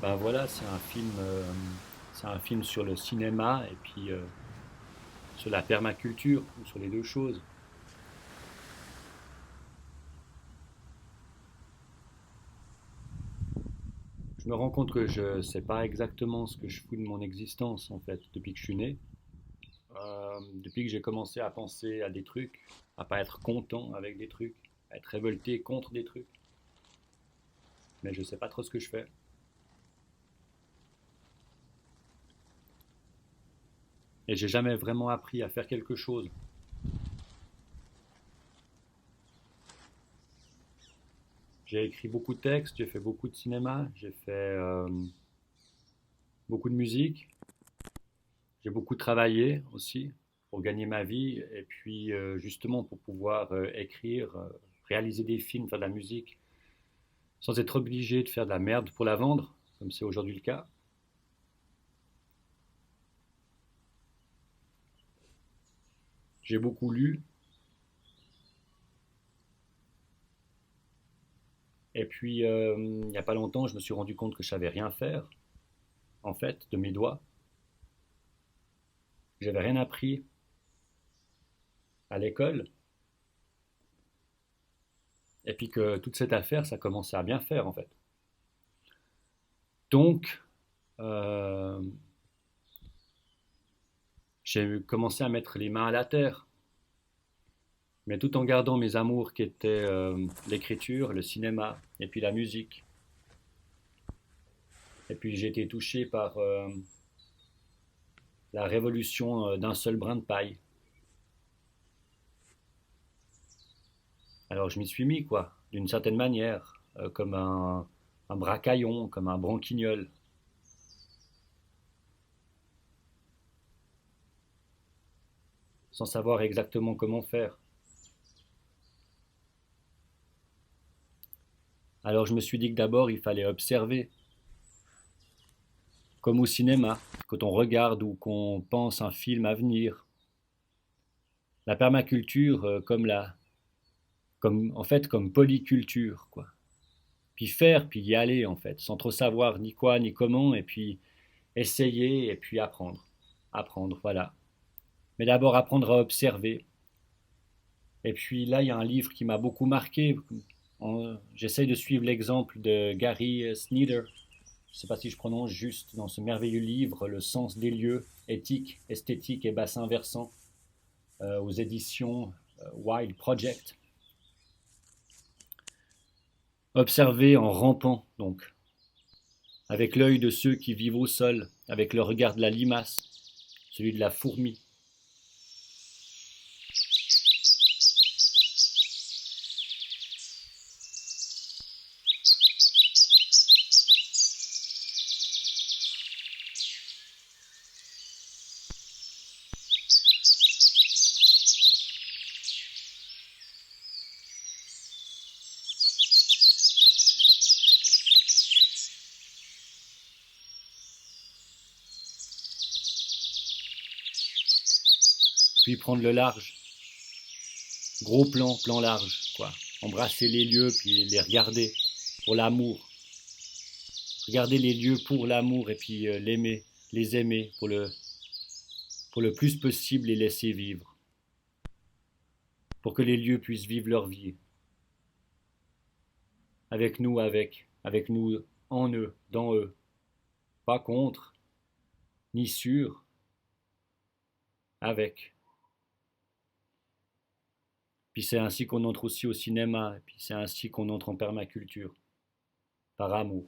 Ben voilà, c'est un film sur le cinéma et puis sur la permaculture, ou sur les deux choses. Je me rends compte que je ne sais pas exactement ce que je fous de mon existence en fait depuis que je suis né. Depuis que j'ai commencé à penser à des trucs, à pas être content avec des trucs, à être révolté contre des trucs. Mais je sais pas trop ce que je fais. Et j'ai jamais vraiment appris à faire quelque chose. J'ai écrit beaucoup de textes, j'ai fait beaucoup de cinéma, j'ai fait beaucoup de musique, j'ai beaucoup travaillé aussi pour gagner ma vie et puis justement pour pouvoir écrire, réaliser des films, faire de la musique sans être obligé de faire de la merde pour la vendre, comme c'est aujourd'hui le cas. J'ai beaucoup lu et puis il n'y a pas longtemps, je me suis rendu compte que je savais rien faire en fait de mes doigts. J'avais rien appris à l'école et puis que toute cette affaire, ça commençait à bien faire en fait. Donc, euh, j'ai commencé à mettre les mains à la terre, mais tout en gardant mes amours qui étaient l'écriture, le cinéma et puis la musique. Et puis j'ai été touché par la révolution d'un seul brin de paille. Alors je m'y suis mis, quoi, d'une certaine manière, comme un bracaillon, comme un branquignol, sans savoir exactement comment faire. Alors je me suis dit que d'abord il fallait observer, comme au cinéma, quand on regarde ou qu'on pense un film à venir. La permaculture comme en fait comme polyculture, quoi. Puis faire, puis y aller en fait, sans trop savoir ni quoi ni comment, et puis essayer et puis apprendre, apprendre, voilà. Mais d'abord apprendre à observer. Et puis là, il y a un livre qui m'a beaucoup marqué. J'essaye de suivre l'exemple de Gary Snyder. Je ne sais pas si je prononce juste dans ce merveilleux livre, Le sens des lieux, éthique, esthétique et bassin versant, aux éditions Wild Project. Observer en rampant, donc, avec l'œil de ceux qui vivent au sol, avec le regard de la limace, celui de la fourmi. Puis prendre le large, gros plan, plan large, quoi. Embrasser les lieux, puis les regarder pour l'amour. Regarder les lieux pour l'amour et puis l'aimer, les aimer pour le plus possible les laisser vivre. Pour que les lieux puissent vivre leur vie. Avec nous, en eux, dans eux. Pas contre, ni sur, avec. Puis c'est ainsi qu'on entre aussi au cinéma, et puis c'est ainsi qu'on entre en permaculture, par amour.